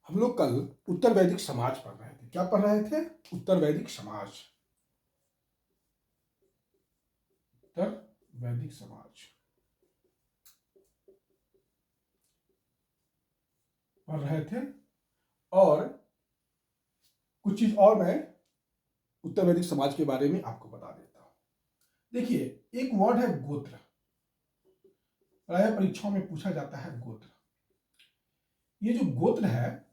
हम लोग कल उत्तर वैदिक समाज पढ़ रहे थे। क्या पढ़ रहे थे? उत्तर वैदिक समाज। उत्तर वैदिक समाज पढ़ रहे थे और कुछ चीज और मैं उत्तर वैदिक समाज के बारे में आपको बता देता हूं। देखिए, एक वर्ड है गोत्र। प्राय परीक्षाओं में पूछा जाता है गोत्र। ये जो गोत्र है,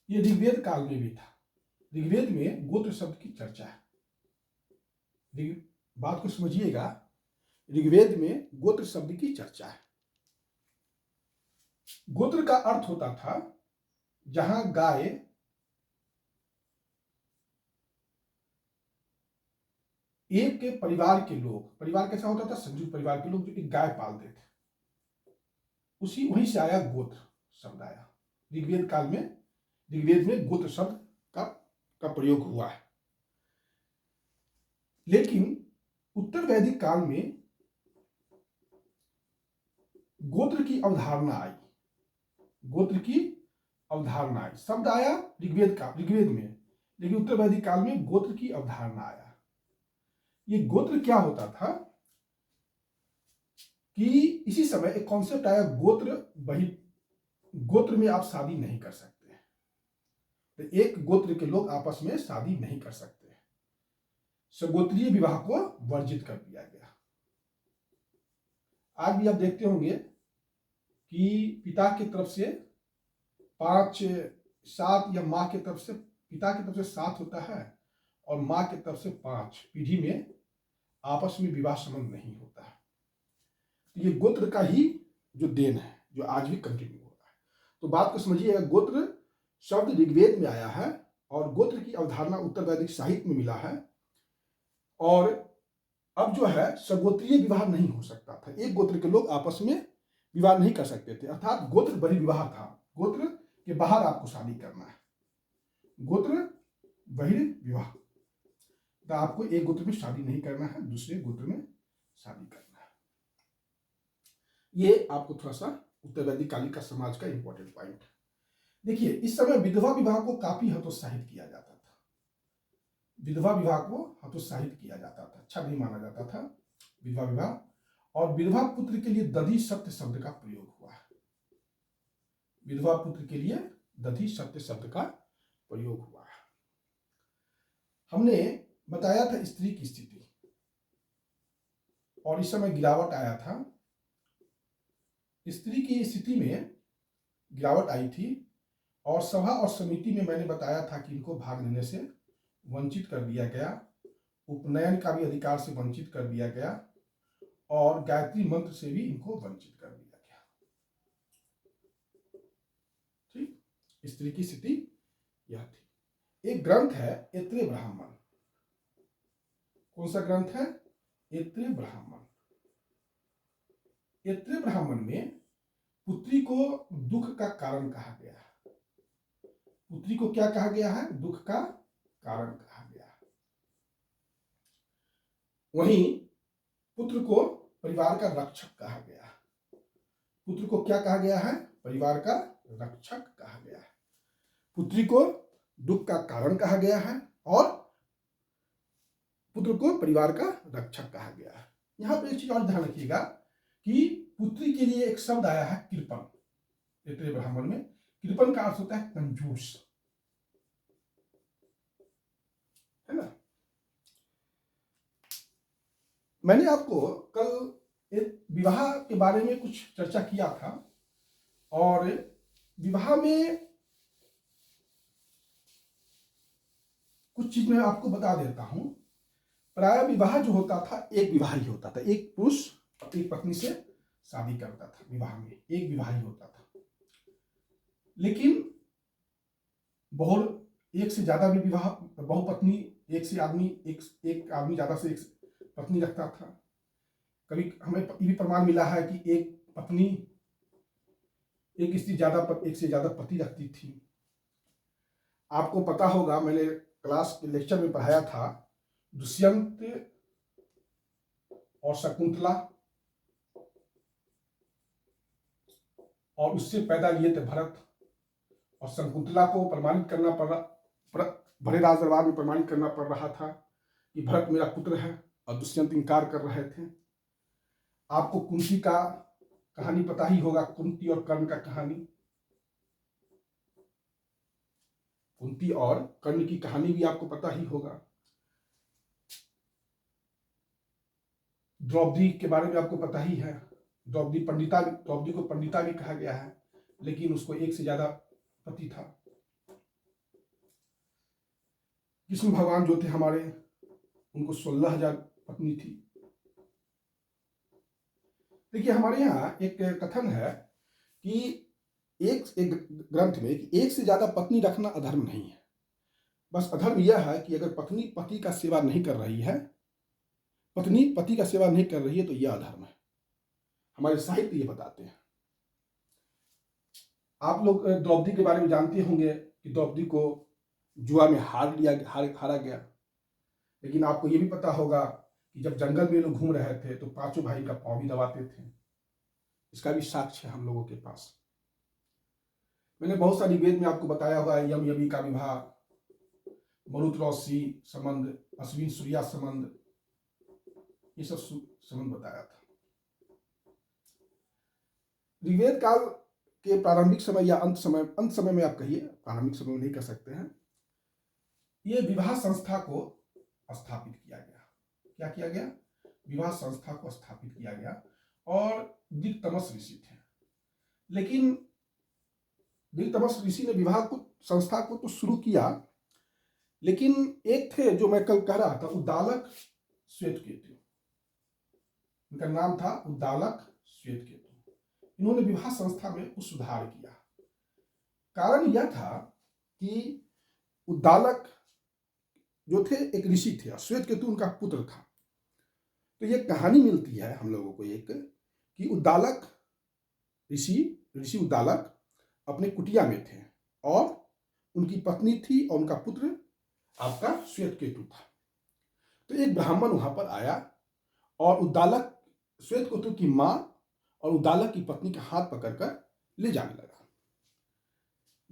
ये ऋग्वेद काल में भी था। ऋग्वेद में गोत्र शब्द की चर्चा है। बात को समझिएगा, ऋग्वेद में गोत्र शब्द की चर्चा है। गोत्र का अर्थ होता था जहां गाय एक के परिवार के लोग, परिवार कैसा होता था? संयुक्त परिवार के लोग जो एक गाय पालते थे, उसी वहीं से आया गोत्र शब्द आया। ऋग्वेद काल में, ऋग्वेद में गोत्र शब्द का प्रयोग हुआ है। लेकिन उत्तर वैदिक काल में गोत्र की अवधारणा आई। गोत्र की अवधारणा आई, शब्द आया ऋग्वेद में, लेकिन उत्तर वैदिक काल में गोत्र की अवधारणा आया। ये गोत्र क्या होता था कि इसी समय एक कॉन्सेप्ट आया, गोत्र में आप शादी नहीं कर सकते। तो एक गोत्र के लोग आपस में शादी नहीं कर सकते। सगोत्रीय विवाह को वर्जित कर दिया गया। आज भी आप देखते होंगे कि पिता की तरफ से 5 7 या माँ की तरफ से, पिता की तरफ से 7 होता है और माँ की तरफ से 5 पीढ़ी में आपस में विवाह संबंध नहीं होता है। तो ये गोत्र का ही जो देन है, जो आज भी कंटिन्यू हो रहा है। तो बात को समझिएगा, गोत्र शब्द ऋग्वेद में आया है और गोत्र की अवधारणा उत्तर वैदिक साहित्य में मिला है। और अब जो है, सगोत्रीय विवाह नहीं हो सकता था। एक गोत्र के लोग आपस में विवाह नहीं कर सकते थे, अर्थात गोत्र बहिर्विवाह था। गोत्र के बाहर आपको शादी करना है, गोत्र बहिर्विवाह। तो आपको एक गोत्र में शादी नहीं करना है, दूसरे गोत्र में शादी करना है। ये आपको थोड़ा सा उत्तर वैदिक कालिक का समाज का इंपॉर्टेंट पॉइंट। देखिए, इस समय विधवा विवाह को काफी हतोत्साहित किया जाता था। विधवा विवाह को हतोत्साहित किया जाता था, अच्छा नहीं माना जाता था विधवा विवाह। और विधवा पुत्र के लिए दधि सत्य शब्द का प्रयोग हुआ है। विधवा पुत्र के लिए दधि सत्य शब्द का प्रयोग हुआ है। हमने बताया था स्त्री की स्थिति, और इस समय गिरावट आया था। स्त्री की स्थिति में गिरावट आई थी, और सभा और समिति में मैंने बताया था कि इनको भाग लेने से वंचित कर दिया गया, उपनयन का भी अधिकार से वंचित कर दिया गया, और गायत्री मंत्र से भी इनको वंचित कर दिया गया। ठीक, स्त्री की स्थिति यह थी। एक ग्रंथ है ऐत्रेय ब्राह्मण। कौन सा ग्रंथ है? ऐत्रेय ब्राह्मण। ऐत्रेय ब्राह्मण में पुत्री को दुख का कारण कहा गया है। पुत्री को क्या कहा गया है? दुख का कारण कहा गया है। वहीं पुत्र को परिवार का रक्षक कहा गया है। पुत्र को क्या कहा गया है? परिवार का रक्षक कहा गया है। पुत्री को दुख का कारण कहा गया है और पुत्र को परिवार का रक्षक कहा गया है। यहां पर एक चीज और ध्यान रखिएगा कि पुत्री के लिए एक शब्द आया है कृपण। ऐत्रेय ब्राह्मण में कृपण का अर्थ होता है कंजूस, है ना। मैंने आपको कल एक विवाह के बारे में कुछ चर्चा किया था, और विवाह में कुछ चीज मैं आपको बता देता हूं। प्राय विवाह जो होता था, एक विवाह ही होता था। एक पुरुष अपनी पत्नी से शादी करता था, विवाह में एक विवाह ही होता था। लेकिन एक से ज्यादा भी विवाह, बहुपत्नी, एक से आदमी, एक आदमी ज्यादा से एक पत्नी रखता था। कभी हमें ये भी प्रमाण मिला है कि एक पत्नी, एक स्त्री एक से ज्यादा पति रखती थी। आपको पता होगा, मैंने क्लास के लेक्चर में पढ़ाया था, दुष्यंत और शकुंतला, और उससे पैदा लिए थे भरत, और शकुंतला को प्रमाणित करना भरे राज दरबार में प्रमाणित करना पड़ रहा था कि भरत मेरा पुत्र है, और दुष्यंत इनकार कर रहे थे। आपको कुंती का कहानी पता ही होगा, कुंती और कर्ण का कहानी। कुंती और कर्ण की कहानी भी आपको पता ही होगा। द्रौपदी के बारे में आपको पता ही है। द्रौपदी को पंडिता भी कहा गया है, लेकिन उसको एक से ज्यादा पति था। कृष्ण भगवान जो थे हमारे, उनको 16,000 पत्नी थी। देखिए, हमारे यहाँ एक कथन है कि एक ग्रंथ में कि एक से ज्यादा पत्नी रखना अधर्म नहीं है। बस अधर्म यह है कि अगर पत्नी पति का सेवा नहीं कर रही है, पत्नी पति का सेवा नहीं कर रही है, तो यह अधर्म है। हमारे साहित्य ये बताते हैं। आप लोग द्रौपदी के बारे में जानते होंगे कि द्रौपदी को जुआ में हारा गया। लेकिन आपको ये भी पता होगा कि जब जंगल में लोग घूम रहे थे तो पांचों भाई का पांव भी दबाते थे। इसका भी साक्ष्य है हम लोगों के पास। मैंने बहुत सारी वेद में आपको बताया होगा, यम यमी का विवाह, मरुत रौसी संबंध, अश्विन सूर्या संबंध, ये सब संबंध बताया था। ऋग्वेद काल के प्रारंभिक समय या अंत समय में आप कहिए, प्रारंभिक समय में नहीं कर सकते हैं, ये विवाह संस्था को स्थापित किया गया। क्या किया गया? विवाह संस्था को स्थापित किया गया। और दिक्तमस ऋषि थे, लेकिन दिक्तमस ऋषि ने विवाह को संस्था को तो शुरू किया, लेकिन एक थे जो मैं कल कह रहा था, उद्दालक श्वेतकेतु। उनका नाम था उद्दालक श्वेतकेतु। इन्होंने विवाह संस्था में कुछ सुधार किया। कारण यह था कि उद्दालक जो थे एक ऋषि थे और श्वेतकेतु उनका पुत्र था। तो ये कहानी मिलती है हम लोगों को एक, कि उद्दालक ऋषि उद्दालक अपने कुटिया में थे और उनकी पत्नी थी और उनका पुत्र आपका श्वेतकेतु था। तो एक ब्राह्मण वहां पर आया और उद्दालक श्वेतकेतु की मां और उद्दालक की पत्नी का हाथ पकड़कर ले जाने लगा।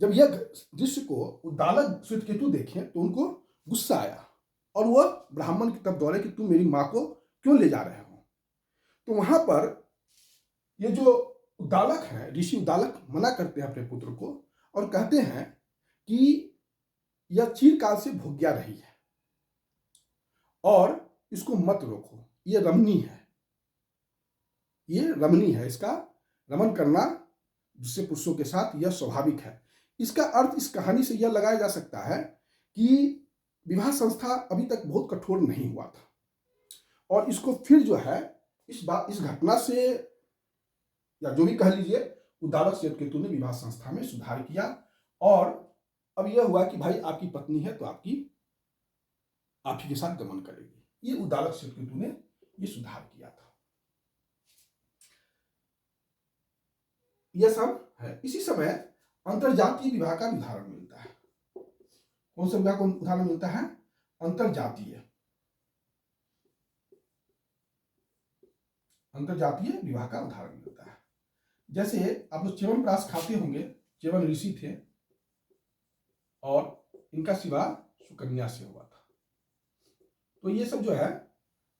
जब यह दृश्य को उद्दालक श्वेतकेतु देखे तो उनको गुस्सा आया और वह ब्राह्मण की तरफ दौड़े कि तुम मेरी मां को क्यों ले जा रहे हो। तो वहां पर ये जो उद्दालक है, ऋषि उद्दालक, मना करते हैं अपने पुत्र को और कहते हैं कि यह चिरकाल से भोग्या रही है और इसको मत रोको, यह रमणी है, इसका रमन करना दूसरे पुरुषों के साथ यह स्वाभाविक है। इसका अर्थ इस कहानी से यह लगाया जा सकता है कि विवाह संस्था अभी तक बहुत कठोर नहीं हुआ था और इसको फिर जो है इस घटना से, या जो भी कह लीजिए, उद्दालक श्वेतकेतु ने विवाह संस्था में सुधार किया। और अब यह हुआ कि भाई आपकी पत्नी है तो आप ही के साथ गमन करेगी। ये उद्दालक श्वेतकेतु ने ये सुधार किया था। यह सब है। इसी समय अंतरजातीय विवाह का उदाहरण मिलता है। कौन सा विवाह का उदाहरण मिलता है? अंतरजातीय विवाह का उदाहरण मिलता है। जैसे आप लोग च्यवनप्राश खाते होंगे। च्यवन ऋषि थे और इनका विवाह सुकन्या से हुआ था। तो ये सब जो है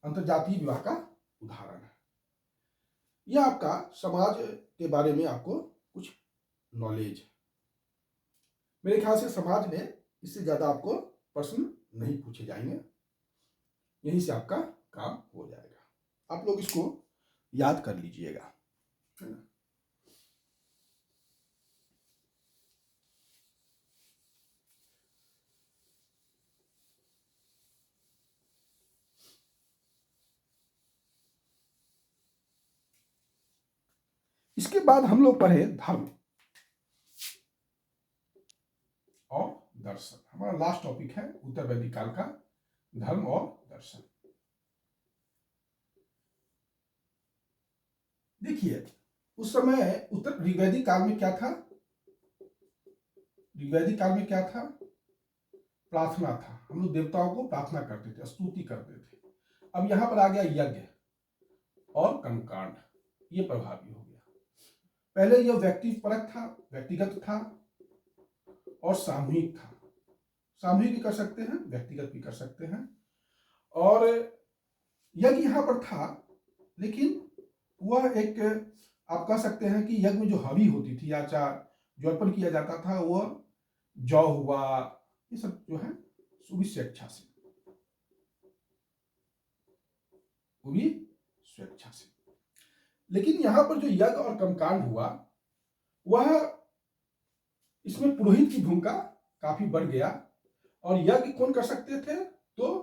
अंतरजातीय विवाह का उदाहरण है। यह आपका समाज के बारे में आपको कुछ नॉलेज है। मेरे ख्याल से समाज में इससे ज्यादा आपको प्रश्न नहीं पूछे जाएंगे, यहीं से आपका काम हो जाएगा। आप लोग इसको याद कर लीजिएगा, है ना। इसके बाद हम लोग पढ़े धर्म और दर्शन। हमारा लास्ट टॉपिक है उत्तर वैदिक काल का धर्म और दर्शन। देखिए, उस समय उत्तर ऋग्वैदिक काल में क्या था? ऋग्वैदिक काल में क्या था? प्रार्थना था। हम लोग देवताओं को प्रार्थना करते थे, स्तुति करते थे। अब यहां पर आ गया यज्ञ और कर्मकांड, ये प्रभावी हो गया। पहले यह व्यक्तिपरक था, व्यक्तिगत था, और सामूहिक था। सामूहिक भी कर सकते हैं, व्यक्तिगत भी कर सकते हैं। और यज्ञ यहां पर था, लेकिन वह एक, आप कह सकते हैं कि यज्ञ में जो हवि होती थी या जो अर्पण किया जाता था, वह जौ हुआ, ये सब जो है वो भी स्वेच्छा से, वो भी स्वेच्छा से। लेकिन यहां पर जो यज्ञ और कर्मकांड हुआ, वह इसमें पुरोहित की भूमिका काफी बढ़ गया। और यज्ञ कौन कर सकते थे? तो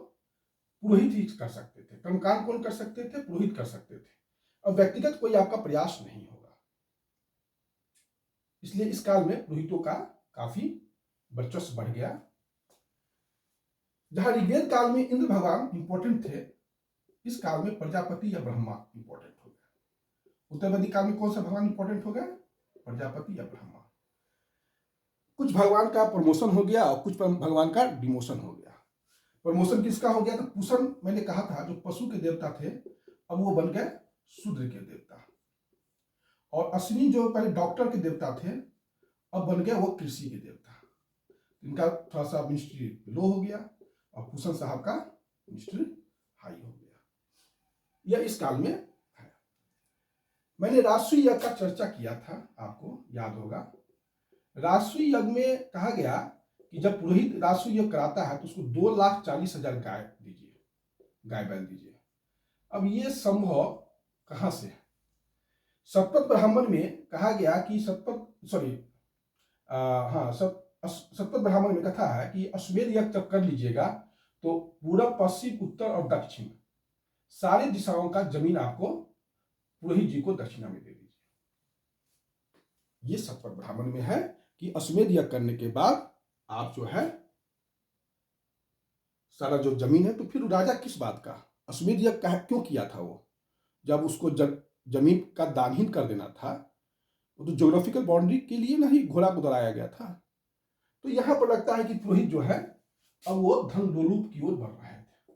पुरोहित ही कर सकते थे। कर्मकांड कौन कर सकते थे? पुरोहित कर सकते थे। और व्यक्तिगत कोई आपका प्रयास नहीं होगा। इसलिए इस काल में पुरोहितों का काफी वर्चस्व बढ़ गया। जहां ऋग्वेद काल में इंद्र भगवान इंपॉर्टेंट थे, इस काल में प्रजापति या ब्रह्मा इंपॉर्टेंट हो गया। उत्तर वैदिक काल में कौन सा भगवान इंपॉर्टेंट हो गया? प्रजापति या ब्रह्मा। कुछ भगवान का प्रमोशन हो गया और कुछ भगवान का डिमोशन हो गया। प्रमोशन किसका हो गया? तो पुषण, मैंने कहा था, जो पशु के देवता थे, अब वो बन गए शूद्र के देवता। और अश्विनी जो पहले डॉक्टर के देवता थे, अब बन गया वो कृषि के देवता। इनका थोड़ा सा मिनिस्ट्री लो हो गया और भूषण साहब का मिनिस्ट्री हाई हो गया। यह इस काल में है। मैंने राष्ट्रीय यज्ञ का चर्चा किया था, आपको याद होगा। राष्ट्रीय यज्ञ में कहा गया कि जब पुरोहित राष्ट्रीय यज्ञ कराता है तो उसको 2,40,000 गाय दीजिए, गाय बैल दीजिए। अब ये संभव कहां से है? सतपथ ब्राह्मण में कहा गया कि सतपथ ब्राह्मण में कथा है कि अश्वमेध यज्ञ जब कर लीजिएगा तो पूरब, पश्चिम, उत्तर और दक्षिण सारी दिशाओं का जमीन आपको पुरोहित जी को दक्षिणा में दे दीजिए। ये सतपथ ब्राह्मण में है कि अश्वमेध यज्ञ करने के बाद आप जो है सारा जो जमीन है, तो फिर राजा किस बात का अश्वमेध यज्ञ क्यों किया था? वो जब उसको जमीन का दानहीन कर देना था, वो तो ज्योग्राफिकल बाउंड्री के लिए नहीं घोड़ा को दौड़ाया गया था। तो यहां पर लगता है कि पुरोहित जो है अब वो धन लोलुप की ओर बढ़ रहे थे।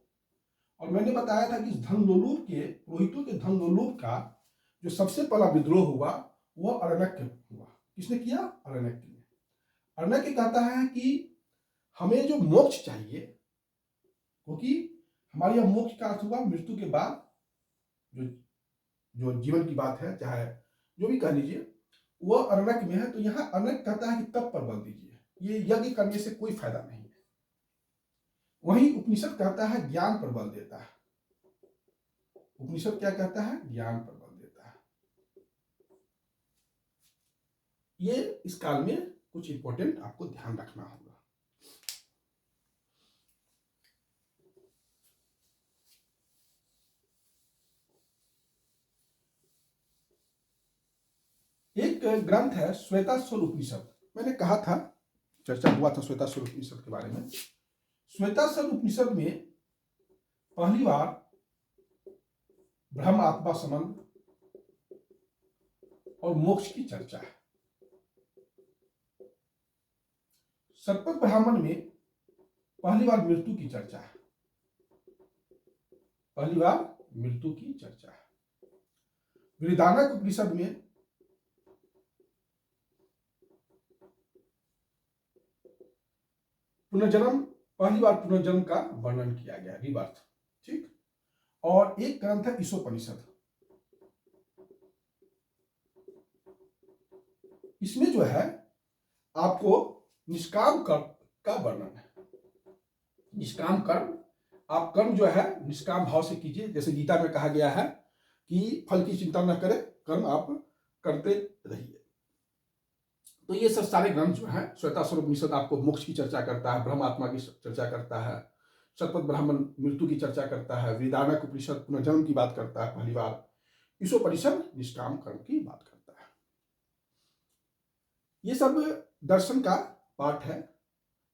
और मैंने बताया था कि धन लोलुप के, पुरोहितों के धन लोलुप का जो सबसे पहला विद्रोह हुआ वह अरण्यक हुआ। किसने किया? अरण्यक ने। अरण्यक कहता है कि हमें जो मोक्ष चाहिए, क्योंकि हमारे यहाँ मोक्ष का अर्थ हुआ मृत्यु के बाद जो जीवन की बात है, चाहे जो भी कह लीजिए, वह अरण्यक में है। तो यहाँ अरण्यक कहता है कि तप पर बल दीजिए, ये यज्ञ करने से कोई फायदा नहीं है। वहीं उपनिषद कहता है ज्ञान पर बल देता है। उपनिषद क्या कहता है? ज्ञान पर बल देता है। ये इस काल में कुछ इंपॉर्टेंट आपको ध्यान रखना होगा। एक ग्रंथ है श्वेताश्वर उपनिषद। मैंने कहा था, चर्चा हुआ था श्वेताश्वर उपनिषद के बारे में। श्वेताश्वर उपनिषद में पहली बार ब्रह्म आत्मा संबंध और मोक्ष की चर्चा है। सतपथ ब्राह्मण में पहली बार मृत्यु की चर्चा है। पहली बार मृत्यु की चर्चा है। बृहदारण्यक उपनिषद में पुनर्जन्म, पहली बार पुनर्जन्म का वर्णन किया गया, रिबर्थ। ठीक। और एक ग्रंथ है ईशोपनिषद। इसमें जो है आपको निष्काम कर्म का वर्णन है। निष्काम कर्म, आप कर्म जो है निष्काम भाव से कीजिए। जैसे गीता में कहा गया है कि फल की चिंता न करें, कर्म आप करते रहिए। तो ये सब सारे ग्रंथ जो है, श्वेताश्वर उपनिषद आपको मोक्ष की चर्चा करता है, ब्रह्म आत्मा की चर्चा करता है, सतपथ ब्राह्मण मृत्यु की चर्चा करता है, बृहदारण्यक उपनिषद पुनर्जन्म की बात करता है पहली बार, ईशोपनिषद निष्काम कर्म की बात करता है। ये सब दर्शन का पार्ट है।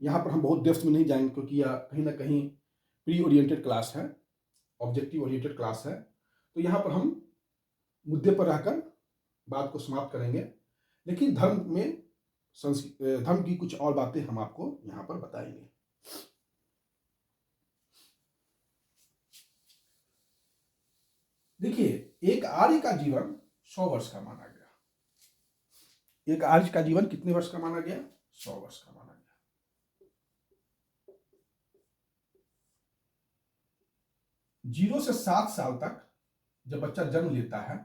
यहाँ पर हम बहुत डेप्थ में नहीं जाएंगे, क्योंकि यह कहीं ना कहीं प्री ओरिएंटेड क्लास है, ऑब्जेक्टिव ओरिएंटेड क्लास है। तो यहाँ पर हम मुद्दे पर रहकर बात को समाप्त करेंगे। लेकिन धर्म की कुछ और बातें हम आपको यहाँ पर बताएंगे। देखिए, एक आर्य का जीवन 100 वर्ष का माना गया। एक आर्य का जीवन कितने वर्ष का माना गया? 100 वर्ष का माना गया। 0 से 7 साल तक जब बच्चा जन्म लेता है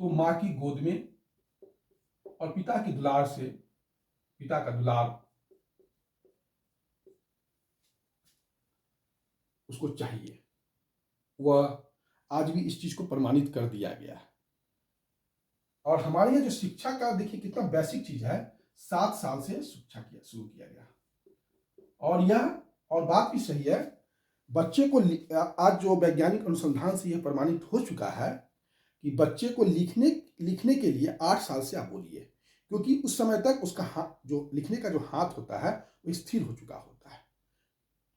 तो माँ की गोद में और पिता की दुलार से, पिता का दुलार उसको चाहिए। वह आज भी इस चीज को प्रमाणित कर दिया गया है। और हमारे यहाँ जो शिक्षा का देखिए कितना बेसिक चीज है, 7 साल से शिक्षा शुरू किया गया। और बात भी सही है, बच्चे को आज जो वैज्ञानिक अनुसंधान से यह प्रमाणित हो चुका है कि बच्चे को लिखने के लिए 8 साल से आप बोलिए, क्योंकि उस समय तक उसका हाथ, जो लिखने का जो हाथ होता है वो स्थिर हो चुका होता है,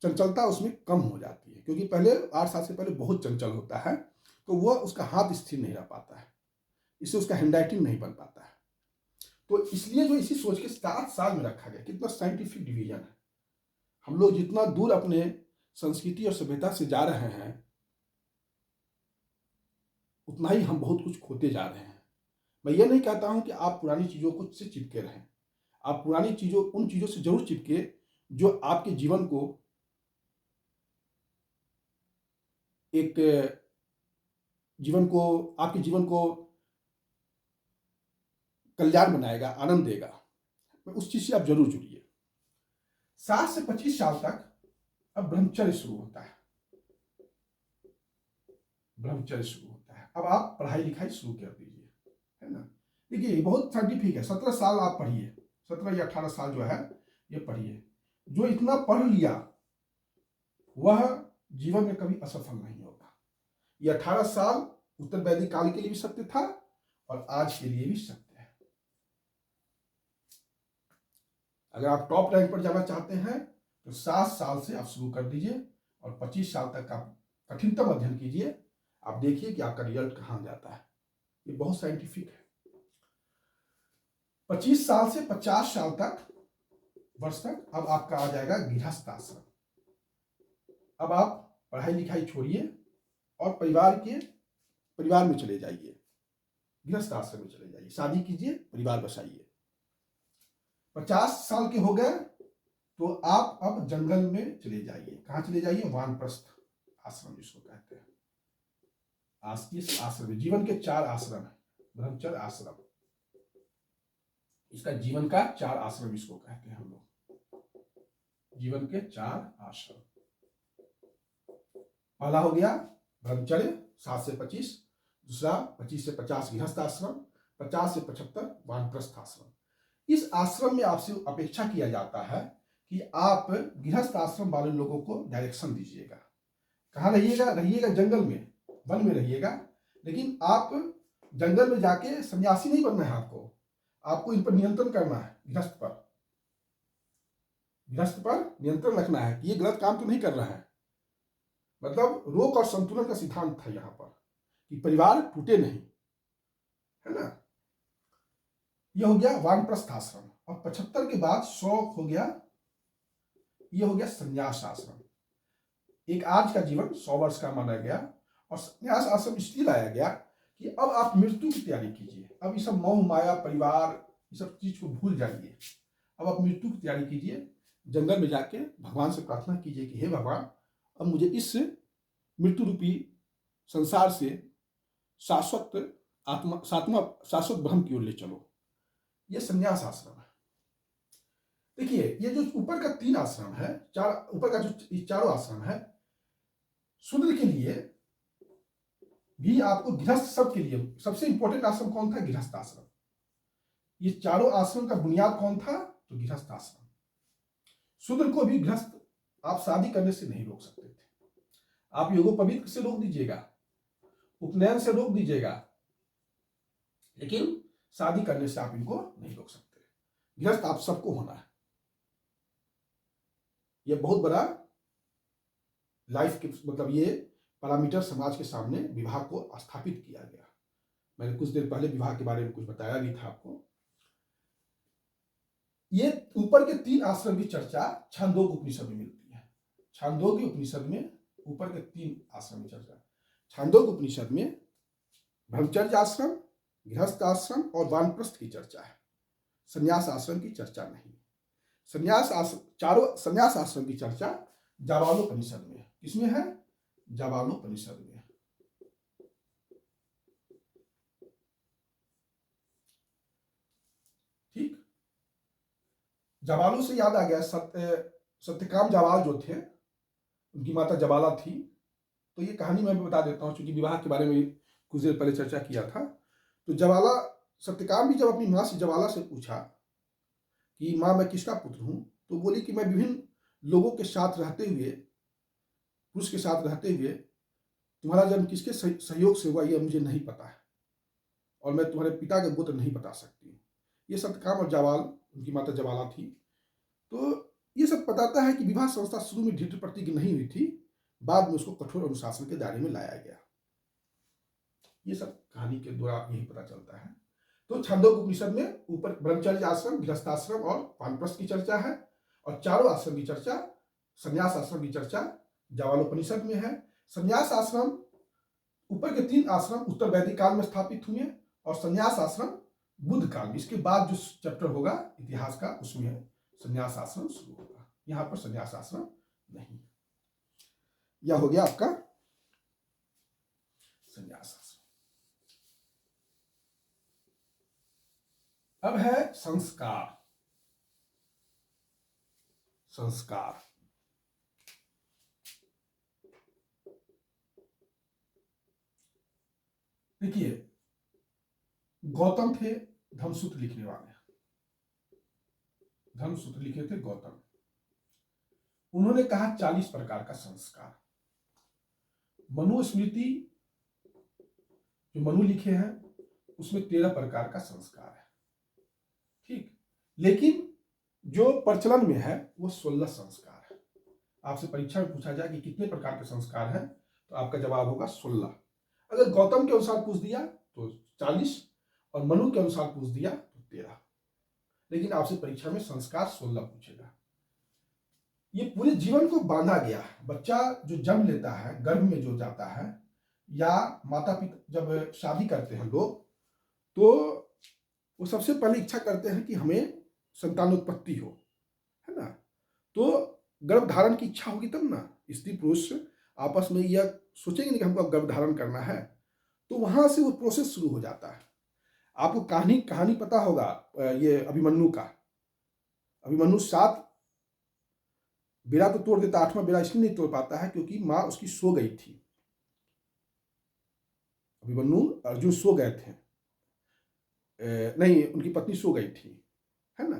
चंचलता उसमें कम हो जाती है, क्योंकि पहले 8 साल से पहले बहुत चंचल होता है, तो वह उसका हाथ स्थिर नहीं रह पाता है, इससे उसका हैंडराइटिंग नहीं बन पाता है। तो इसलिए जो इसी सोच के 7 साल में रखा गया। कितना साइंटिफिक डिवीजन है। हम लोग जितना दूर अपने संस्कृति और सभ्यता से जा रहे हैं उतना ही हम बहुत कुछ खोते जा रहे हैं। मैं ये नहीं कहता हूं कि आप पुरानी चीजों को से चिपके रहें, आप पुरानी चीजों, उन चीजों से जरूर चिपके जो आपके जीवन को आपके जीवन को कल्याण बनाएगा, आनंद देगा, उस चीज से आप जरूर जुड़िए। 7 से 25 साल तक अब ब्रह्मचर्य शुरू होता है, ब्रह्मचर्य शुरू होता है। अब आप पढ़ाई लिखाई शुरू कर दीजिए, है ना। देखिए ये बहुत साइंटिफिक है। 17 साल आप पढ़िए, 17 या 18 साल जो है ये पढ़िए। जो इतना पढ़ लिया वह जीवन में कभी असफल नहीं होगा। ये 18 साल उत्तर वैदिक काल के लिए भी सत्य था और आज के लिए भी सत्य है। अगर आप टॉप रैंक पर जाना चाहते हैं तो 7 साल से आप शुरू कर दीजिए और 25 साल तक आप कठिनतम अध्ययन कीजिए। आप देखिए कि आपका रिजल्ट कहां जाता है। ये बहुत साइंटिफिक है। 25 साल से 50 साल तक वर्ष तक अब आपका आ जाएगा गृहस्थ आश्रम। अब आप पढ़ाई लिखाई छोड़िए और परिवार में चले जाइए, गृहस्थ आश्रम में चले जाइए, शादी कीजिए, परिवार बसाइए। 50 साल के हो गए तो आप अब जंगल में चले जाइए। कहां चले जाइए? वानप्रस्थ आश्रम जिसको कहते हैं। इस आश्रम, जीवन के 4 आश्रम है। ब्रह्मचर्य आश्रम, इसका जीवन का 4 आश्रम इसको कहते हैं हम लोग, जीवन के 4 आश्रम। पहला हो गया ब्रह्मचर्य 7 से 25, दूसरा 25 से 50 गृहस्थ आश्रम, 50 से 75 वानप्रस्थ आश्रम। इस आश्रम में आपसे अपेक्षा किया जाता है कि आप गृहस्थ आश्रम वाले लोगों को डायरेक्शन दीजिएगा। कहाँ रहिएगा? रहिएगा जंगल में, वन में रहिएगा, लेकिन आप जंगल में जाके सन्यासी नहीं बनना है। आपको इन पर नियंत्रण करना है। गृहस्थ पर नियंत्रण रखना है कि ये गलत काम तो नहीं कर रहा है। मतलब रोक और संतुलन का सिद्धांत था यहां पर कि परिवार टूटे नहीं, है ना। यह हो गया वानप्रस्थ आश्रम। और 75 के बाद 100 हो गया, यह हो गया संन्यास आश्रम। एक आज का जीवन 100 वर्ष का माना गया। और संन्यास आश्रम इसलिए लाया गया कि अब आप मृत्यु की तैयारी कीजिए। अब ये सब मोह माया परिवार ये सब चीज को भूल जाइए। अब आप मृत्यु की तैयारी कीजिए, जंगल में जाके भगवान से प्रार्थना कीजिए कि हे भगवान, अब मुझे इस मृत्यु रूपी संसार से शाश्वत ब्रह्म की ओर ले चलो। ये संन्यास आश्रम है। देखिए ये जो ऊपर का 3 आश्रम है, ऊपर का जो 4 आश्रम है, शूद्र के लिए भी, आपको गृहस्थ सब के लिए सबसे इंपॉर्टेंट आश्रम कौन था? गृहस्थ आश्रम। ये 4 आश्रम का बुनियाद कौन था? तो गृहस्थ आश्रम। शूद्र को भी गृहस्थ आप शादी करने से नहीं रोक सकते थे। आप योगोपवीत से रोक दीजिएगा, उपनयन से रोक दीजिएगा, लेकिन शादी करने से आप इनको नहीं रोक सकते। गृहस्थ आप सबको होना है। यह बहुत बड़ा लाइफ के मतलब ये पैरामीटर समाज के सामने विवाह को स्थापित किया गया। मैंने कुछ देर पहले विवाह के बारे में कुछ बताया भी था आपको। ये ऊपर के 3 आश्रम की चर्चा छांदोग्य उपनिषद में मिलती है। छांदोग्य उपनिषद में ऊपर के 3 आश्रम की चर्चा, छांदोग्य उपनिषद में ब्रह्मचर्य आश्रम, गृहस्थ आश्रम और वानप्रस्थ की चर्चा है। संन्यास आश्रम की चर्चा नहीं। संन्यास आश्रम की चर्चा जाबालोपनिषद में। किसमें है? जाबालोपनिषद में। जवालों से याद आ गया, सत्यकाम जवाल जो थे, उनकी माता जवाला थी। तो ये कहानी मैं बता देता हूँ, क्योंकि विवाह के बारे में कुछ देर पहले चर्चा किया था। तो जवाला, सत्यकाम भी जब अपनी माँ से जवाला से पूछा कि माँ मैं किसका पुत्र हूँ, तो बोली कि मैं विभिन्न लोगों के साथ रहते हुए, पुरुष के साथ रहते हुए तुम्हारा जन्म किसके सहयोग से हुआ यह मुझे नहीं पता है, और मैं तुम्हारे पिता का गोत्र नहीं बता सकती। ये सत्यकाम और जवाल, उनकी माता जवाला थी। तो ये सब बताता है कि विवाह संस्था शुरू में ढिढ प्रति की नहीं हुई थी, बाद में उसको कठोर अनुशासन के दायरे में लाया गया। ये सब कहानी के द्वारा यही पता चलता है। तो छांदोग्य उपनिषद में ऊपर ब्रह्मचर्य आश्रम, गृहस्थाश्रम और वानप्रस्थ की चर्चा है, और चारों आश्रम की चर्चा, संन्यास आश्रम की चर्चा जावालोपनिषद में है। संन्यास आश्रम, ऊपर के 3 आश्रम उत्तर वैदिक काल में स्थापित हुए, और संन्यास आश्रम बुद्ध काल में, इसके बाद जो चैप्टर होगा इतिहास का उसमें संन्यास आश्रम शुरू होगा। यहां पर संन्यास आश्रम नहीं। यह हो गया आपका संन्यास आश्रम। अब है संस्कार। संस्कार देखिए, गौतम थे धम्मसूत्र लिखने वाले, धम्मसूत्र लिखे थे गौतम। उन्होंने कहा 40 प्रकार का संस्कार। मनुस्मृति जो मनु लिखे हैं उसमें 13 प्रकार का संस्कार है, ठीक। लेकिन जो प्रचलन में है वो 16 संस्कार है। आपसे परीक्षा में पूछा जाए कि कितने प्रकार के संस्कार हैं, तो आपका जवाब होगा 16। अगर गौतम के अनुसार पूछ दिया तो 40, और मनु के अनुसार पूछ दिया तो 13। लेकिन आपसे परीक्षा में संस्कार 16 पूछेगा। ये पूरे जीवन को बांधा गया है। बच्चा जो जन्म लेता है, गर्भ में जो जाता है, या माता पिता जब शादी करते हैं लोग, तो वो सबसे पहले इच्छा करते हैं कि हमें संतानोत्पत्ति हो, है ना। तो गर्भ धारण की इच्छा होगी तब ना स्त्री पुरुष आपस में यह सोचेंगे नहीं कि हमको गर्भ धारण करना है, तो वहां से वो प्रोसेस शुरू हो जाता है। आपको कहानी पता होगा ये अभिमन्यु का। अभिमन्यु 7 बेड़ा तो तोड़ देता, 8वां बेड़ा इसलिए नहीं तोड़ पाता है क्योंकि माँ उसकी सो गई थी। अभिमन्यु, अर्जुन सो गए थे, नहीं उनकी पत्नी सो गई थी, है ना।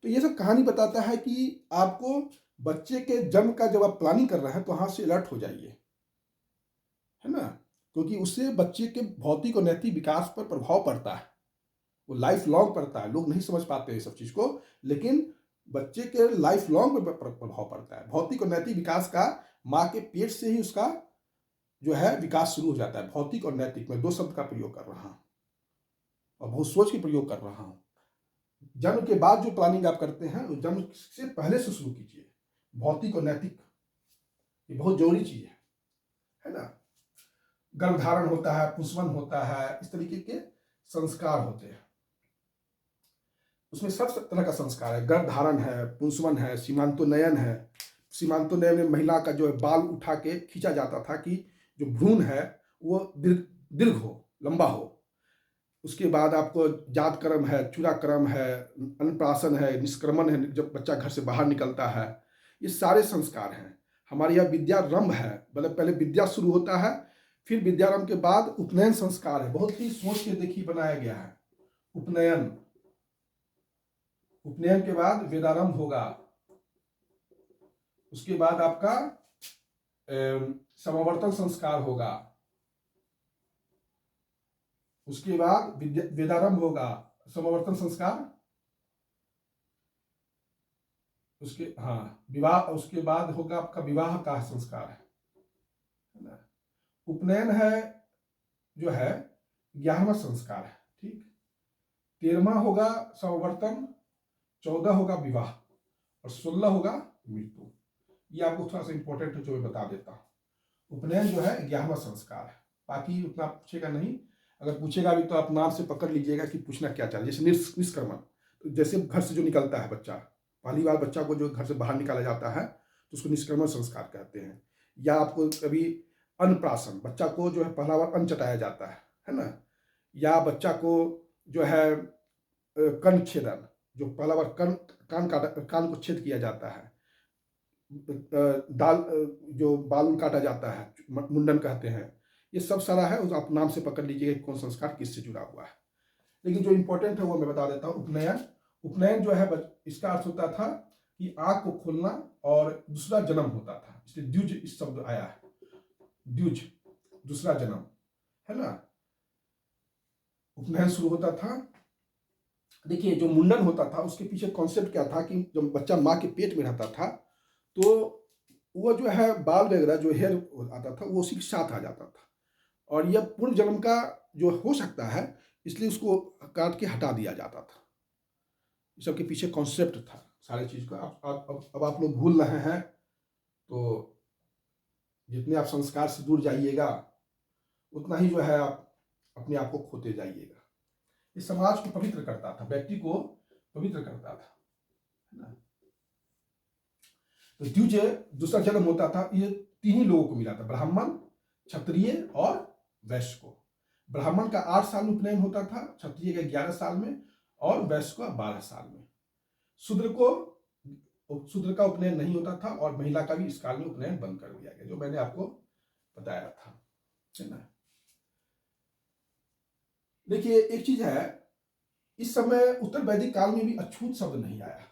तो ये सब कहानी बताता है कि आपको बच्चे के जन्म का जब आप प्लानिंग कर रहे हैं तो वहां से अलर्ट हो जाइए, है ना, क्योंकि उससे बच्चे के भौतिक और नैतिक विकास पर प्रभाव पड़ता है। वो लाइफ लॉन्ग पड़ता है। लोग नहीं समझ पाते हैं सब चीज को, लेकिन बच्चे के लाइफ लॉन्ग पर प्रभाव पड़ता है। भौतिक और नैतिक विकास का माँ के पेट से ही उसका जो है विकास शुरू हो जाता है। भौतिक और नैतिक में 2 शब्द का प्रयोग कर रहा हूं, और बहुत सोच के प्रयोग कर रहा हूं। जन्म के बाद जो प्लानिंग आप करते हैं वो जन्म से पहले से शुरू कीजिए। भौतिक और नैतिक ये बहुत जरूरी चीज है ना। गर्भधारण होता है, पुंसवन होता है, इस तरीके के संस्कार होते हैं। उसमें सब तरह का संस्कार है। गर्भधारण है, पुंसवन है, सीमांतोन्नयन है। सीमांतोन्नयन में महिला का जो है बाल उठा के खींचा जाता था कि जो भ्रूण है वो दीर्घ हो, लंबा हो। उसके बाद आपको जात कर्म है, चूड़ा कर्म है, अन्नप्राशन है, निष्क्रमण है, जब बच्चा घर से बाहर निकलता है। ये सारे संस्कार हैं। हमारे यहाँ विद्यारंभ है, मतलब पहले विद्या शुरू होता है, फिर विद्यारंभ के बाद उपनयन संस्कार है। बहुत ही सोच के देखिए बनाया गया है उपनयन। उपनयन के बाद वेदारंभ होगा। उसके बाद आपका समावर्तन संस्कार होगा। उसके बाद वेदारंभ होगा, समावर्तन संस्कार, उसके विवाह, उसके बाद होगा आपका विवाह का संस्कार है ना। उपनयन है जो है 11वां संस्कार है, ठीक। 13वां होगा समावर्तन, 14 होगा विवाह, और 16 होगा मृत्यु। ये आपको थोड़ा सा इंपॉर्टेंट है जो मैं बता देता हूं। उपनयन जो है 11वां संस्कार है। बाकी उतना पूछेगा नहीं, अगर पूछेगा भी तो आप नाम से पकड़ लीजिएगा कि पूछना क्या चाहिए। जैसे निष्क्रमण, तो जैसे घर से जो निकलता है बच्चा, पहली बार बच्चा को जो घर से बाहर निकाला जाता है तो उसको निष्क्रमण संस्कार कहते हैं। या आपको कभी अन्नप्राशन, बच्चा को जो है पहला बार अन्न चटाया जाता है ना। या बच्चा को जो है कर्ण छेदन, जो पहला बार कान को छेद किया जाता है, दाल जो बाल काटा जाता है, मुंडन कहते हैं, ये सब सारा है। उस आप नाम से पकड़ लीजिए कौन संस्कार किससे जुड़ा हुआ है। लेकिन जो इंपॉर्टेंट है वो मैं बता देता हूँ। उपनयन, उपनयन जो है इसका अर्थ होता था कि आंख को खोलना और दूसरा जन्म होता था, इसलिए द्विज इस शब्द आया है, द्विज दूसरा जन्म, है ना। उपनयन शुरू होता था। देखिए जो मुंडन होता था उसके पीछे कॉन्सेप्ट क्या था कि जब बच्चा माँ के पेट में रहता था तो वो जो है बाल वगैरह जो हेयर आता था वो उसी के साथ आ जाता था, और यह पूर्व जन्म का जो हो सकता है, इसलिए उसको काट के हटा दिया जाता था। इस सब के पीछे कॉन्सेप्ट था सारी चीज़ का। अब आप लोग भूल रहे हैं, तो जितने आप संस्कार से दूर जाइएगा उतना ही जो है आप अपने आप को खोते जाइएगा। इस समाज को पवित्र करता था, व्यक्ति को पवित्र करता था, है ना। तो द्विज दूसरा जन्म होता था, ये तीन ही लोगों को मिला था, ब्राह्मण, क्षत्रिय और वैश्य को। ब्राह्मण का 8 साल में उपनयन होता था, क्षत्रिय का 11 साल में और वैश्य का 12 साल में। शूद्र का उपनयन नहीं होता था और महिला का भी इस काल में उपनयन बंद कर दिया गया, जो मैंने आपको बताया था, है ना। देखिए एक चीज है, इस समय उत्तर वैदिक काल में भी अछूत शब्द नहीं आया,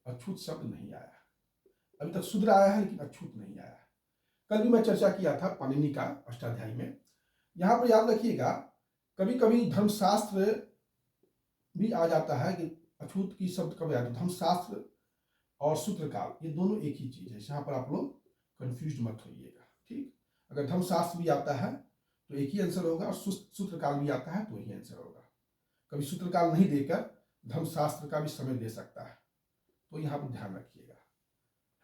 अछूत शब्द नहीं आया। अभी तक शूद्र आया है लेकिन अछूत नहीं आया। कल भी मैं चर्चा किया था पाणिनि का अष्टाध्यायी में। यहां पर याद रखिएगा, कभी कभी धर्मशास्त्र भी आ जाता है कि अछूत की शब्द कब आता है। धर्मशास्त्र और सूत्रकाल ये दोनों एक ही चीज है, यहाँ पर आप लोग कंफ्यूज मत होइएगा, ठीक। अगर धर्मशास्त्र भी आता है तो एक ही आंसर होगा, और सूत्रकाल भी आता है तो वही आंसर होगा। कभी सूत्रकाल नहीं देकर धर्मशास्त्र का भी समय दे सकता है, तो यहाँ पर ध्यान रखिएगा,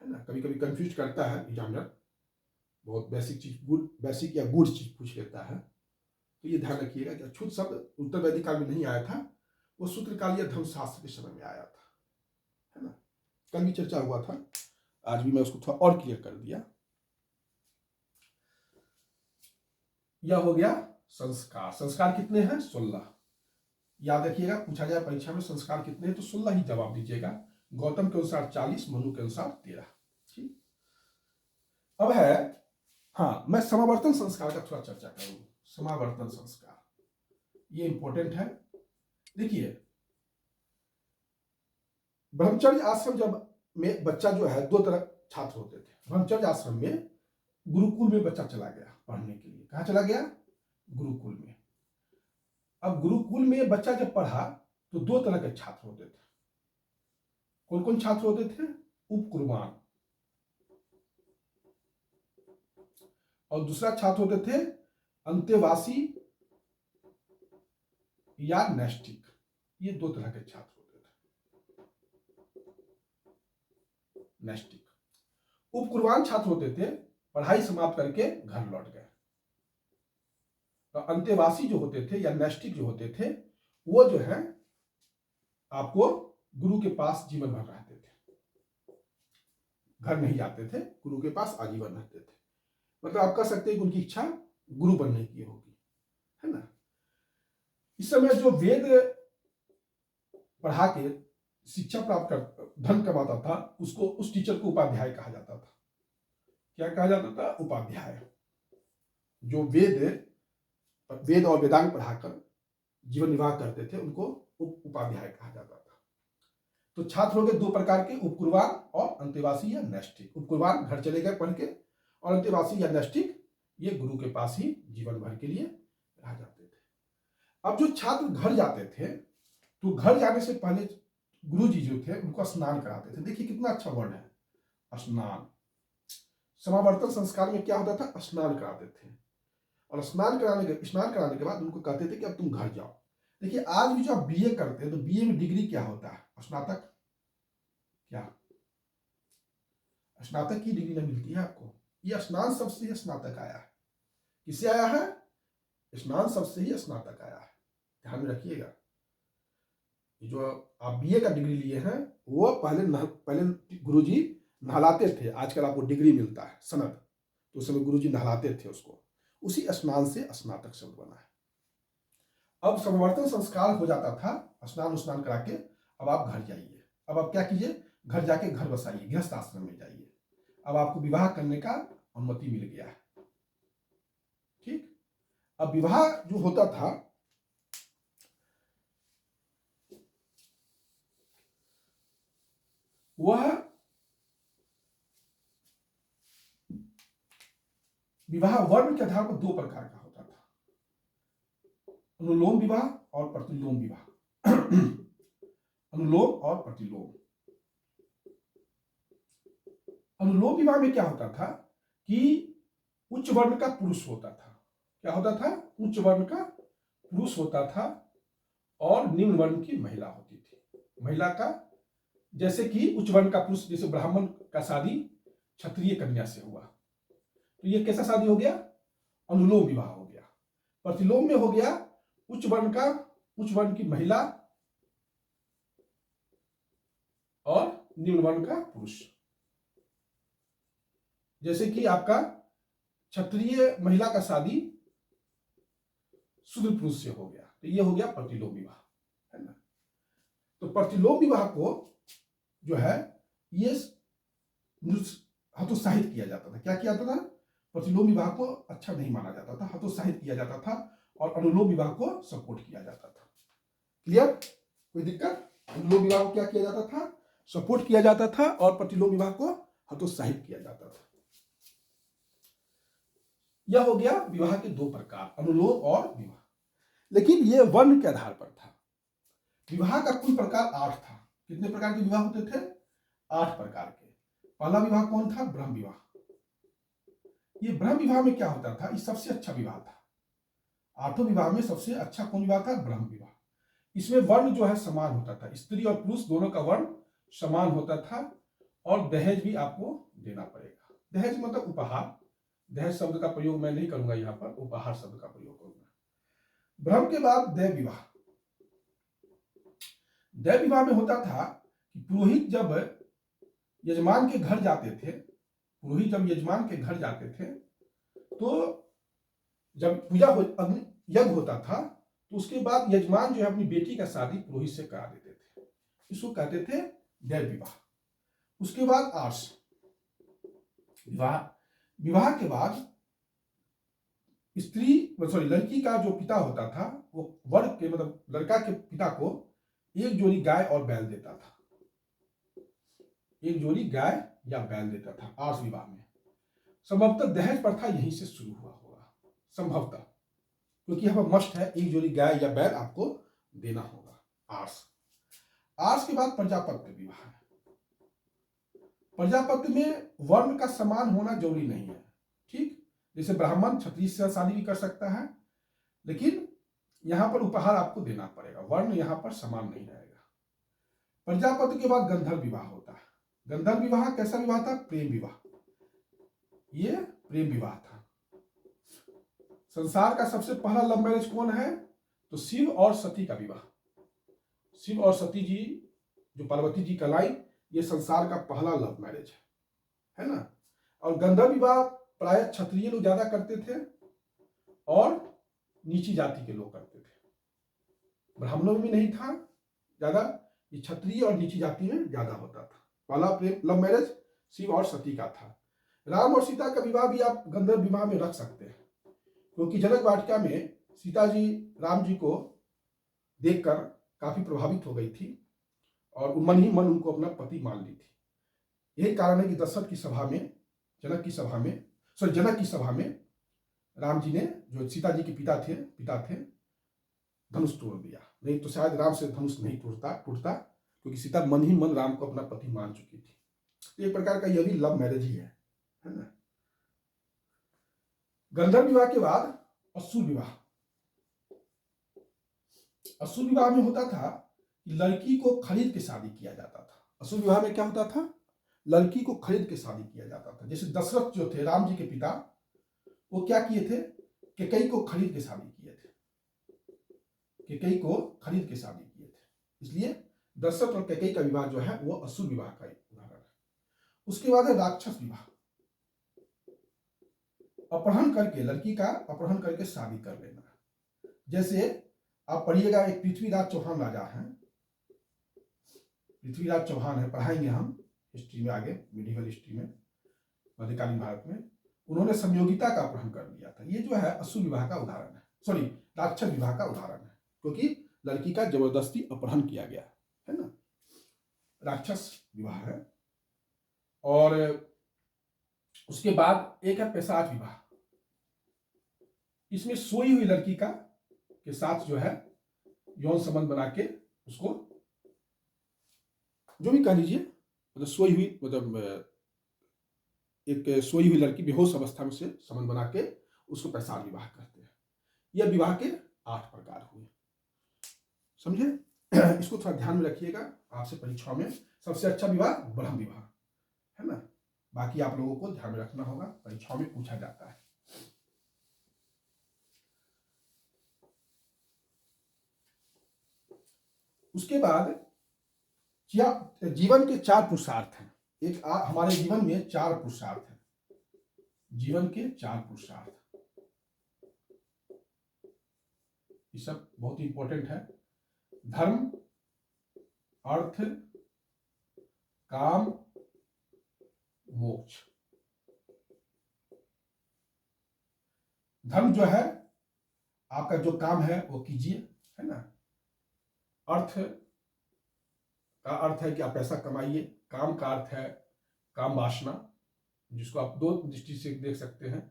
है ना। कभी कभी कंफ्यूज करता है एग्जामिनर, बहुत बेसिक चीज, बेसिक या गुड चीज पूछ लेता है, तो ये ध्यान रखिएगा कि अछूत शब्द उत्तर वैदिक काल में नहीं आया था, वो सूत्रकाल या धर्मशास्त्र के समय में आया था, है ना। कल भी चर्चा हुआ था, आज भी मैं उसको थोड़ा और क्लियर कर दिया। यह हो गया संस्कार। संस्कार कितने हैं? 16। याद रखिएगा, पूछा जाए परीक्षा में संस्कार कितने हैं तो 16 ही जवाब दीजिएगा। गौतम के अनुसार 40, मनु के अनुसार 13, ठीक। अब है, हाँ, मैं समावर्तन संस्कार का थोड़ा चर्चा करूंगा। समावर्तन संस्कार ये इंपॉर्टेंट है। देखिए ब्रह्मचर्य आश्रम जब में बच्चा जो है, दो तरह छात्र होते थे। ब्रह्मचर्य आश्रम में गुरुकुल में बच्चा चला गया पढ़ने के लिए। कहाँ चला गया? गुरुकुल में। अब गुरुकुल में बच्चा जब पढ़ा तो दो तरह के छात्र होते थे। कौन कौन छात्र होते थे? उपकुर्बान, और दूसरा छात्र होते थे अंतेवासी या नैष्ठिक। ये दो तरह के छात्र होते थे। नैष्ठिक, उपकुर्बान छात्र होते थे, पढ़ाई समाप्त करके घर लौट गए। और अंतेवासी जो होते थे या नैष्ठिक जो होते थे, वो जो है आपको गुरु के पास जीवन भर रहते थे, घर नहीं जाते थे, गुरु के पास आजीवन रहते थे। मतलब आप कह सकते हैं कि उनकी इच्छा गुरु बनने की होगी, है ना। इस समय जो वेद पढ़ा के शिक्षा प्राप्त कर धन कमाता था, उसको, उस टीचर को उपाध्याय कहा जाता था। क्या कहा जाता था? उपाध्याय। जो वेद और वेदांग पढ़ाकर जीवन निर्वाह करते थे उनको उपाध्याय कहा जाता था। तो छात्र हो गए दो प्रकार के, उपकुर्बान और अंतेवासी या नैष्ठिक। उपकुर्बान घर चले गए पढ़ के, और अंतेवासी या नैष्ठिक ये गुरु के पास ही जीवन भर के लिए रह जाते थे। अब जो छात्र घर जाते थे तो घर जाने से पहले गुरु जी जो थे उनको स्नान कराते थे। देखिए कितना अच्छा वर्ड है, स्नान। समावर्तन संस्कार में क्या होता था? स्नान कराते थे, और स्नान कराने के बाद उनको कहते थे कि अब तुम घर जाओ। देखिए आज भी जो आप बीए करते हैं तो बीए में डिग्री क्या होता है? स्नातक। क्या स्नातक की डिग्री नहीं मिलती है आपको? ये स्नान शब्द से ही स्नातक आया है। किससे आया है? स्नान शब्द से ही स्नातक आया है, ध्यान में रखिएगा। जो आप बीए का डिग्री लिए हैं वो पहले गुरुजी नहलाते थे। आजकल आपको डिग्री मिलता है, सनद, तो उस समय गुरुजी नहलाते थे उसको, उसी स्नान से स्नातक शब्द बना है। अब समावर्तन संस्कार हो जाता था स्नान करा के अब आप घर जाइए। अब आप क्या कीजिए, घर जाके घर बसाइए, गृहस्थ आश्रम में जाइए। अब आपको विवाह करने का अनुमति मिल गया है। ठीक। अब विवाह जो होता था, वह विवाह वर्ण के आधार पर दो प्रकार का होता था, अनुलोम विवाह और प्रतिलोम विवाह। अनुलोम और प्रतिलोम। अनुलोम विवाह में क्या होता था कि उच्च वर्ण का पुरुष होता था। क्या होता था? उच्च वर्ण का पुरुष होता था और निम्न वर्ण की महिला होती थी। महिला का, जैसे कि उच्च वर्ण का पुरुष, जैसे ब्राह्मण का शादी क्षत्रिय कन्या से हुआ, तो ये कैसा शादी हो गया? अनुलोम विवाह हो गया। प्रतिलोम में हो गया उच्च वर्ण की महिला और निम्न वर्ण का पुरुष। जैसे कि आपका क्षत्रिय महिला का शादी शूद्र पुरुष से हो गया, तो ये हो गया प्रतिलोम विवाह, है ना। तो प्रतिलोम विवाह को जो है ये हतोत्साहित किया जाता था। क्या किया जाता था? प्रतिलोम विवाह को अच्छा नहीं माना जाता था, हतोत्साहित किया जाता था, और अनुलोम विवाह को सपोर्ट किया जाता था। क्लियर? कोई दिक्कत? अनुलोम विवाह को क्या किया जाता था? सपोर्ट किया जाता था, और प्रतिलोम विवाह को हतोत्साहित किया जाता था। यह हो गया विवाह के दो प्रकार, अनुलोम और विवाह। लेकिन यह वर्ण के आधार पर था। विवाह का कुल प्रकार 8 था। कितने प्रकार के विवाह होते थे? 8 प्रकार के। पहला विवाह कौन था? ब्रह्म विवाह। ये ब्रह्म विवाह में क्या होता था? ये सबसे अच्छा विवाह था। 8 विवाह में सबसे अच्छा कौन विवाह था? ब्रह्म विवाह। इसमें वर्ण जो है समान होता था, स्त्री और पुरुष दोनों का वर्ण समान होता था, और दहेज भी आपको देना पड़ेगा। दहेज मतलब उपहार। दहेज शब्द का प्रयोग मैं नहीं करूंगा यहाँ पर, उपहार शब्द का प्रयोग करूंगा। ब्रह्म के बाद दैव विवाह। दैव विवाह में होता था कि पुरोहित जब यजमान के घर जाते थे, तो जब पूजा यज्ञ होता था, तो उसके बाद यजमान जो है अपनी बेटी का शादी पुरोहित से करा देते थे। इसको कहते थे दैव विवाह। उसके बाद आर्ष विवाह। विवाह के बाद लड़की का जो पिता होता था, वो वर्ग के मतलब लड़का के पिता को एक जोड़ी गाय और बैल देता था। एक जोड़ी गाय या बैल देता था आर्ष विवाह में। संभवतः दहेज प्रथा यहीं से शुरू हुआ होगा, संभवतः, क्योंकि यहाँ पर मस्ट है, एक जोड़ी गाय या बैल आपको देना होगा। आर्ष के बाद प्रजापत्य विवाह है। प्रजापत्य में वर्ण का समान होना जरूरी नहीं है। ठीक, जैसे ब्राह्मण क्षत्रिय से शादी भी कर सकता है, लेकिन यहां पर उपहार आपको देना पड़ेगा, वर्ण यहां पर समान नहीं रहेगा। प्रजापत्य के बाद गंधर्व विवाह होता है। गंधर्व विवाह कैसा विवाह था? प्रेम विवाह। ये प्रेम विवाह था। संसार का सबसे पहला लव मैरिज कौन है? तो शिव और सती का विवाह। शिव और सती जी, जो पार्वती जी कहलाई, ये संसार का पहला लव मैरिज है ना। और गंधर्व विवाह प्राय क्षत्रिय लोग ज्यादा करते थे और नीची जाति के लोग करते थे। ब्राह्मणों में भी नहीं था ज्यादा, ये क्षत्रिय और नीची जाति में ज्यादा होता था। पहला प्रेम लव मैरिज शिव और सती का था। राम और सीता का विवाह भी आप गंधर्व विवाह में रख सकते हैं, क्योंकि जनक वाटिका में सीता जी राम जी को देखकर काफी प्रभावित हो गई थी और मन ही मन उनको अपना पति मान ली थी। यही कारण है कि दशरथ की सभा में, जनक की सभा में राम जी ने, जो सीता जी के पिता थे, धनुष तोड़ दिया। नहीं तो शायद राम से धनुष नहीं टूटता, क्योंकि सीता मन ही मन राम को अपना पति मान चुकी थी। तो एक प्रकार का यह भी लव मैरिज ही है ना। गंधर्व विवाह के बाद असुर विवाह। असुर विवाह में होता था कि लड़की को खरीद के शादी किया जाता था। असुर विवाह में क्या होता था? लड़की को खरीद के शादी किया जाता था। जैसे दशरथ जो थे, राम जी के पिता, वो क्या किए थे? कैकेयी को खरीद के शादी किए थे। इसलिए दशरथ और कैकेयी का विवाह जो है वो असुर विवाह का उदाहरण है। उसके बाद है राक्षस विवाह। अपहरण करके, लड़की का अपहरण करके शादी कर लेना। जैसे आप पढ़िएगा, एक पृथ्वीराज चौहान राजा हैं, पृथ्वीराज चौहान है, पढ़ाएंगे हम हिस्ट्री में आगे, मिडिवल हिस्ट्री में, मध्यकालीन भारत में। उन्होंने संयोगिता का अपहरण कर लिया था। ये जो है असुर विवाह का उदाहरण है, सॉरी राक्षस विवाह का उदाहरण है, क्योंकि लड़की का जबरदस्ती अपहरण किया गया है ना, राक्षस विवाह है। और उसके बाद एक है पेशाच विवाह, इसमें सोई हुई लड़की का के साथ जो है यौन संबंध बना के उसको, जो भी कह लीजिए, मतलब सोई हुई, मतलब एक सोई हुई लड़की बेहोश अवस्था में से संबंध बना के उसको पेशाच विवाह कहते हैं। यह विवाह के 8 प्रकार हुए, समझे। इसको थोड़ा ध्यान में रखिएगा, आपसे परीक्षा में सबसे अच्छा विवाह ब्रह्म विवाह है ना। बाकी आप लोगों को ध्यान में रखना होगा, परीक्षाओं में पूछा जाता है। उसके बाद जीवन के 4 पुरुषार्थ हैं। हमारे जीवन में 4 पुरुषार्थ हैं, जीवन के 4 पुरुषार्थ, ये सब बहुत ही इंपॉर्टेंट है। धर्म, अर्थ, काम, मोक्ष। धर्म जो है आपका जो काम है वो कीजिए, है ना। अर्थ का अर्थ है कि आप पैसा कमाइए। काम का अर्थ है काम वासना, जिसको आप 2 दृष्टि से देख सकते हैं,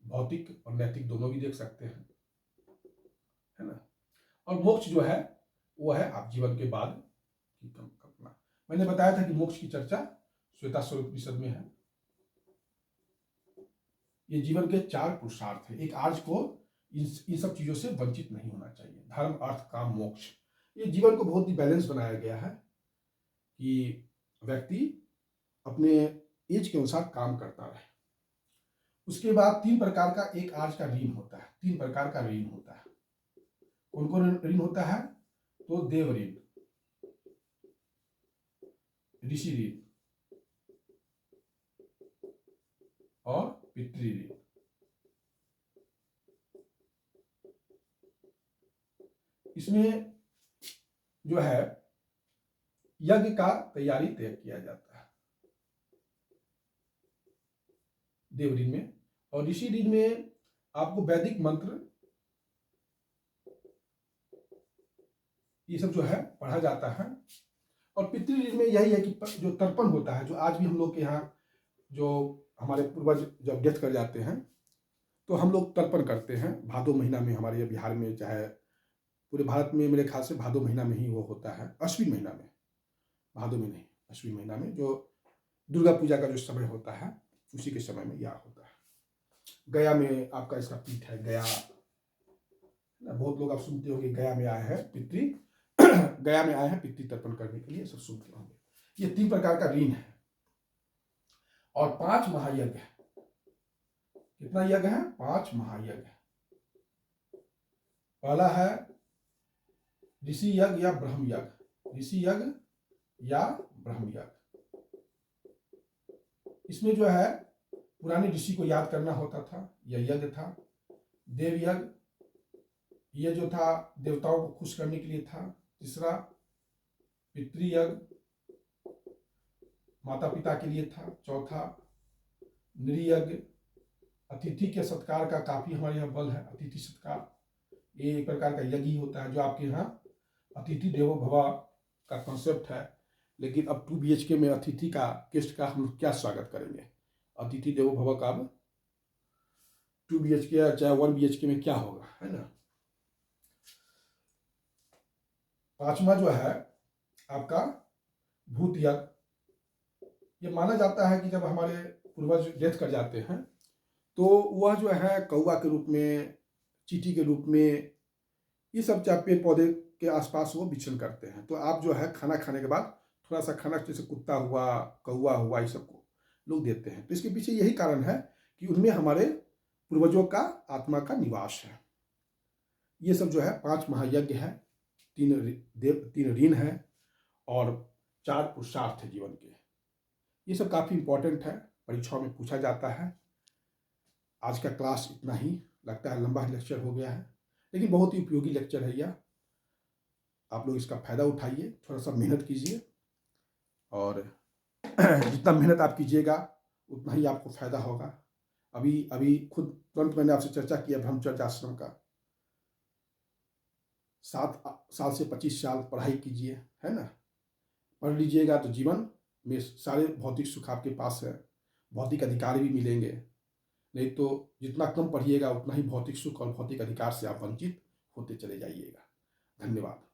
भौतिक और नैतिक दोनों भी देख सकते हैं, है ना। और मोक्ष जो है वो है आप जीवन के बाद की कल्पना। मैंने बताया था कि मोक्ष की चर्चा श्वेता स्वरूप उपनिषद में है। ये जीवन के 4 पुरुषार्थ है। एक आर्य को इन सब चीजों से वंचित नहीं होना चाहिए, धर्म, अर्थ, काम, मोक्ष। ये जीवन को बहुत ही बैलेंस बनाया गया है कि व्यक्ति अपने एज के अनुसार काम करता रहे। उसके बाद 3 प्रकार का एक आर्य का ऋण होता है, 3 प्रकार का ऋण होता है। कौन कौन ऋण होता है? तो देव ऋण, ऋषि ऋण और पितृ ऋण। इसमें जो है यज्ञ का तैयारी तय किया जाता है देव ऋण में, और ऋषि ऋण में आपको वैदिक मंत्र ये सब जो है पढ़ा जाता है। और पितृ ऋण में यही है कि जो तर्पण होता है, जो आज भी हम लोग के यहाँ, जो हमारे पूर्वज जब डेथ कर जाते हैं तो हम लोग तर्पण करते हैं भादो महीना में। हमारे ये बिहार में, चाहे पूरे भारत में, मेरे ख्याल से भादो महीना में ही वो होता है, अश्विन महीना में, भादो में नहीं, अश्विन महीना में, जो दुर्गा पूजा का जो समय होता है उसी के समय में यह होता है। गया में आपका इसका पीठ है, गया, बहुत लोग आप सुनते होंगे गया में आए हैं पितृ गया में आए हैं पितृ तर्पण करने के लिए, सब सुनते होंगे। ये 3 प्रकार का ऋण है। और 5 महायज्ञ है। कितना यज्ञ है? 5 महायज्ञ। पहला है ऋषि यज्ञ या ब्रह्म यज्ञ, ऋषि यज्ञ या ब्रह्म यज्ञ। इसमें जो है पुराने ऋषि को याद करना होता था, यह यज्ञ था। देव यज्ञ, ये जो था देवताओं को खुश करने के लिए था। तीसरा पितृयज्ञ, माता पिता के लिए था। चौथा नृयज्ञ, अतिथि के सत्कार का काफी हमारे यहाँ बल है, अतिथि सत्कार, ये एक प्रकार का यज्ञ ही होता है, जो आपके यहाँ अतिथि देवो भव का कॉन्सेप्ट है। लेकिन अब 2 BHK में अतिथि का, गेस्ट का हम क्या स्वागत करेंगे? अतिथि देवो भव का अब 2 BHK या चाहे 1 BHK में क्या होगा, है ना। 5वां जो है आपका भूत यज्ञ। ये माना जाता है कि जब हमारे पूर्वज डेथ कर जाते हैं तो वह जो है कौवा के रूप में, चींटी के रूप में, ये सब चाहे पेड़ पौधे के आसपास वो विचरण करते हैं। तो आप जो है खाना खाने के बाद थोड़ा सा खाना, जैसे कुत्ता हुआ, कौवा हुआ, ये सबको लोग देते हैं। तो इसके पीछे यही कारण है कि उनमें हमारे पूर्वजों का आत्मा का निवास है। ये सब जो है 5 महायज्ञ है, 3 ऋण है और 4 पुरुषार्थ है जीवन के। ये सब काफ़ी इंपॉर्टेंट है, परीक्षाओं में पूछा जाता है। आज का क्लास इतना ही, लगता है लंबा लेक्चर हो गया है, लेकिन बहुत ही उपयोगी लेक्चर है यह। आप लोग इसका फ़ायदा उठाइए, थोड़ा सा मेहनत कीजिए, और जितना मेहनत आप कीजिएगा उतना ही आपको फ़ायदा होगा। अभी अभी खुद तुरंत मैंने आपसे चर्चा की ब्रह्मचर्य आश्रम का। 7 साल से 25 साल पढ़ाई कीजिए, है ना? पढ़ लीजिएगा तो जीवन में सारे भौतिक सुख आपके पास है, भौतिक अधिकार भी मिलेंगे। नहीं तो जितना कम पढ़िएगा उतना ही भौतिक सुख और भौतिक अधिकार से आप वंचित होते चले जाइएगा। धन्यवाद।